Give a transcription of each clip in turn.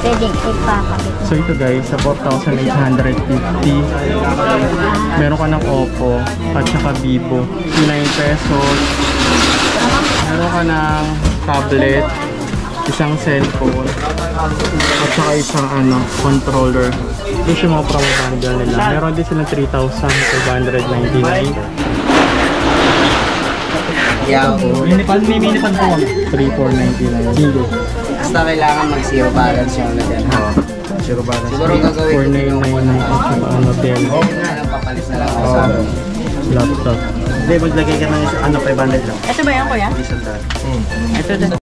Pwedeng ipapakit. So ito guys, sa 4,850 meron ka ng Oppo at saka Vivo, 9 pesos. Meron ka ng tablet, isang cellphone at saka isang controller. Ito yung mga promo bundle nila. Meron din silang 3,599. Yeah, Minipad po. 3,499. Zero. basta kailangan mag-zero balance yung ano dyan. Zero balance. Siguro gagawin ko yung 4,999 papalis na lang ako sa laptop. Hindi, maglagay ka ng 500 lang. Ito ba yan, kuya? Ito din.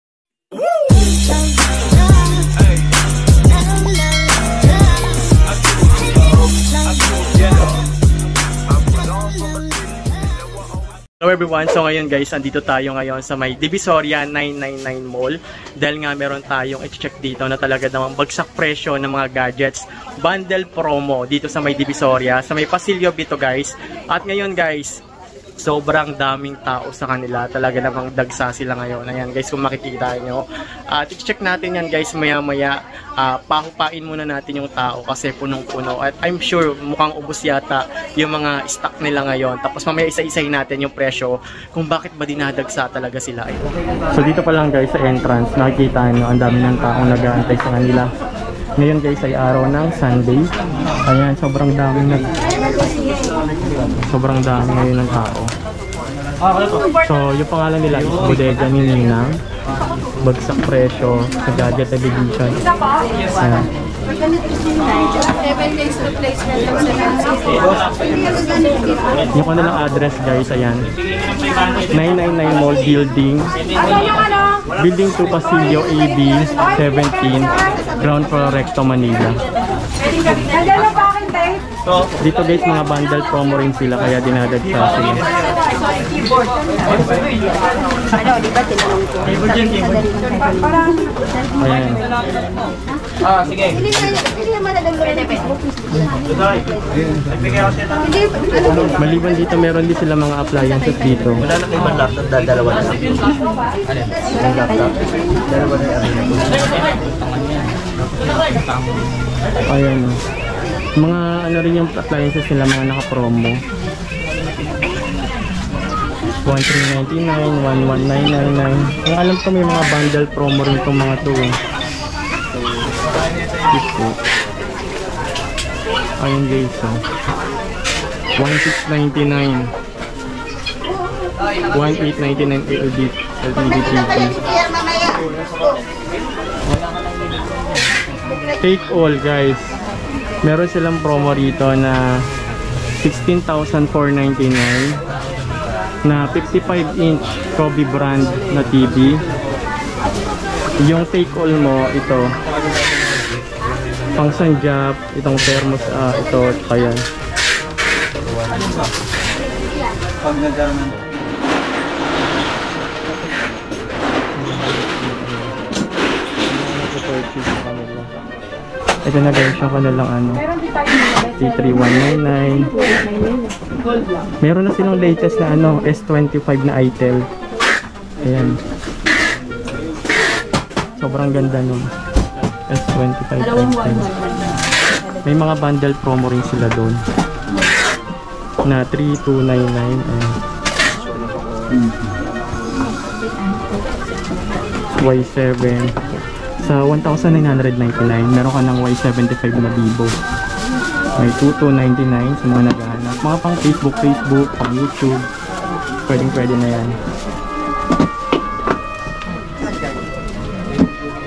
Hello everyone, so ngayon guys, andito tayo ngayon sa may Divisoria 999 Mall dahil nga meron tayong i-check dito na talaga namang bagsak presyo ng mga gadgets, bundle promo dito sa may Divisoria, sa may Pasilyo Bito guys. At ngayon guys, sobrang daming tao sa kanila, talaga namang dagsa sila ngayon. Ayan guys, kung makikita nyo. At i-check natin yan guys maya maya. Pahupain muna natin yung tao kasi punong-puno. At I'm sure mukhang ubos yata yung mga stock nila ngayon. Tapos mamaya isa-isahin natin yung presyo kung bakit ba dinadagsa talaga sila. So dito pa lang guys sa entrance, nakikita nyo ang dami ng taong nag-aantay sa kanila. Ngayon guys ay araw ng Sunday. Ayan, sobrang dami ngayon ng tao. So yung pangalan nila is Bodega ni Ninang. Bagsak presyo sa gadget edition. Ayan. 7 days replacement lang sa Yung kanilang address guys, ayan. 999 Mall Building. Building 2 Pasilyo AB 17, ground floor Recto, Manila. Dito guys, mga bundle promo rin sila kaya dinadagsa sila. Ano, di ba tinanong ko? Ayan. Sige. Hindi naman nadagdagan ng Facebook. Maliban dito, meron din sila mga appliances dito. Wala na ibang laptop, dalawa na lang. Yung laptop, dalawa na yung Ayan. Mga ano rin yung appliances nila, mga naka-promo. 1399, 11999. Ang alam ko may mga bundle promo rin itong mga to eh. Ayun guys, 1699, 1899 LD TV. Take all guys, meron silang promo rito na 16,499 na 55-inch Kobe brand na TV. Yung take all mo, ito pang sanjap, itong thermos, ito, kaya ito na guys yung kanilang C3199. Meron na silang latest na S25 na Itel. Ayan, sobrang ganda nun. S25 Itel. May mga bundle promo rin sila doon na 3299. Y7 sa 1,999. Meron ka ng Y75 na Vivo. May 2,299 sa mga naghahanap. Mga pang Facebook, pang YouTube, pwede na yan.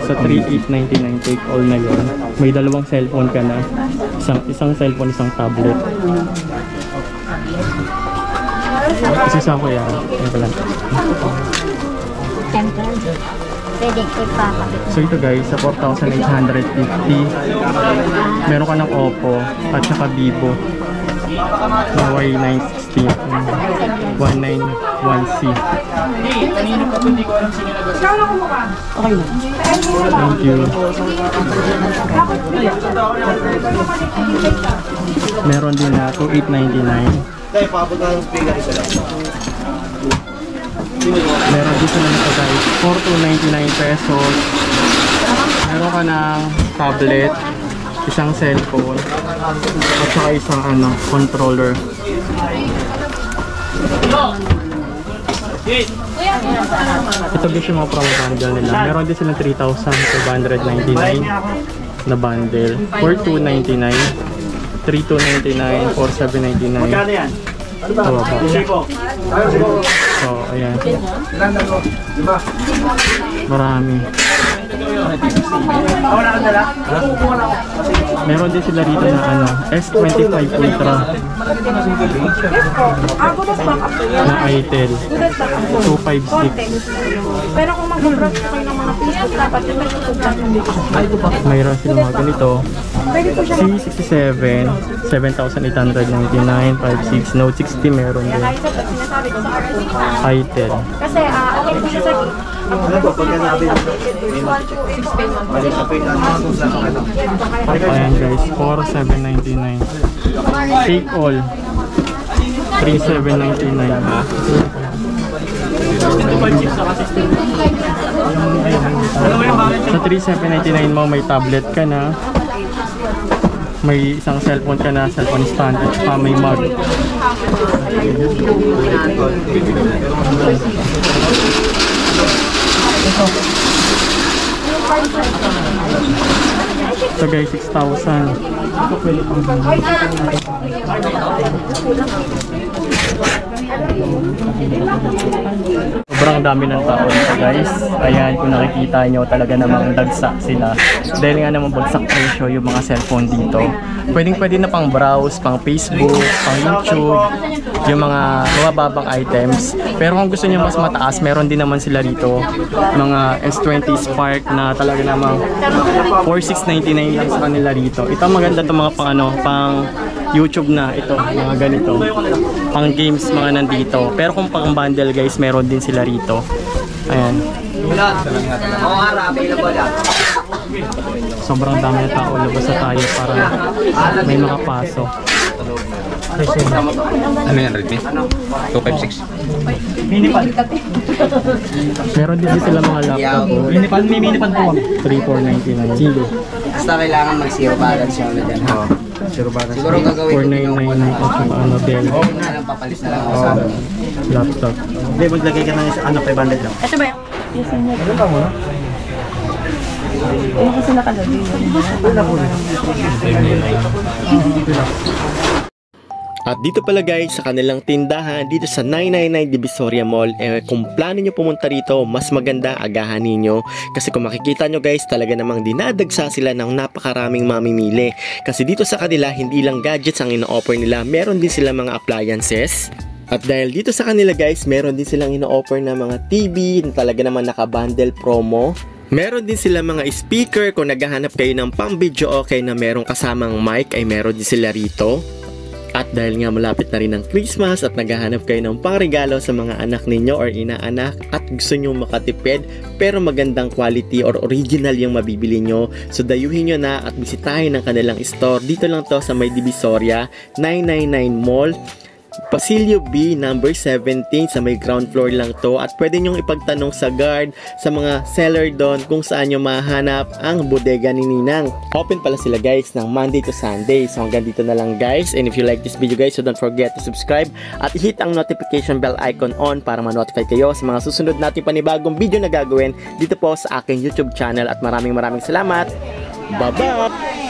Sa 3,899 take all na yun. May dalawang cellphone ka na. Isang cellphone, isang tablet. Isa ko yan. Yan pala. Pwedeng ipapakit. So ito guys, sa 4,850 meron ka ng Oppo at saka Vivo na Y960 191C. Okay na. Thank you. Meron din na 2,899. Meron dito na nito guys, for 299 pesos. Meron ka ng tablet, isang cellphone, at saka isang controller. Ito guys yung mga promo bundle nila. Meron din silang 3,599 na bundle for 299, 3,299, 4,799. Ito ba? So, ayan. Marami. Meron din sila rito na S25 Ultra na Itel 256. Pero kung mag-browse kayo ng mga Facebook, dapat yung Mayroon sila mga ganito C67 7,899 56 Note 60 meron din Itel. Kasi okay po siya sa Ayan guys, 4,799. Take all 3,799. Sa 3,799 mo may tablet ka na, may isang cellphone ka na, cellphone stand, at pa may mug. So guys, 6,000. Sobrang dami ng tao dito guys. Ayan, kung nakikita nyo, talaga namang dagsa sila. Dahil nga naman bagsak presyo yung mga cellphone dito. Pwede na pang browse, pang Facebook, pang YouTube, yung mga mababang items. Pero kung gusto nyo mas mataas, meron din naman sila rito mga S20 Spark na talaga namang 4,699 lang sa kanila rito. Ito maganda itong mga pang YouTube na ito, mga ganito. Pang games mga nandito. Pero kung pang bundle guys, meron din sila rito. Ayan. Sobrang dami na tao, labas na tayo para may makapasok. Ano yan, Redmi? 256. Meron din sila mga laptop. May minipad po. 3,499. Kilo. Basta kailangan mag-zero balance yung ano dyan. Oo. Zero balance. Siguro gagawin ko yung 4,999 at saka Dell. papalis na lang ako sa Laptop. Hindi, maglagay ka ng 500 lang. Ito ba yun? At dito pala guys sa kanilang tindahan dito sa 999 Divisoria Mall, kung plano nyo pumunta rito, mas maganda agahan ninyo. Kasi kung makikita nyo guys, talaga namang dinadagsa sila ng napakaraming mamimili. Kasi dito sa kanila, hindi lang gadgets ang ino-offer nila, meron din sila mga appliances. At dahil dito sa kanila guys, meron din silang ino-offer na mga TV na talaga naman naka-bundle promo. Meron din sila mga speaker kung naghahanap kayo ng pang-video okay na merong kasamang mic, ay meron din sila rito. At dahil nga malapit na rin ang Christmas at naghahanap kayo ng pangregalo sa mga anak ninyo or inaanak at gusto nyo makatipid pero magandang quality or original yung mabibili nyo, so dayuhin nyo na at bisitahin ang kanilang store. Dito lang to sa may Divisoria 999 Mall, Pasilio B, number 17, sa may ground floor lang to. At pwede nyong ipagtanong sa guard, sa mga seller doon kung saan nyo mahanap ang bodega ni Ninang. Open pala sila guys ng Monday to Sunday. So hanggang dito na lang guys. And if you like this video guys, so don't forget to subscribe at hit ang notification bell icon on para ma-notify kayo sa mga susunod natin panibagong video na gagawin dito po sa aking YouTube channel. At maraming salamat. Bye-bye!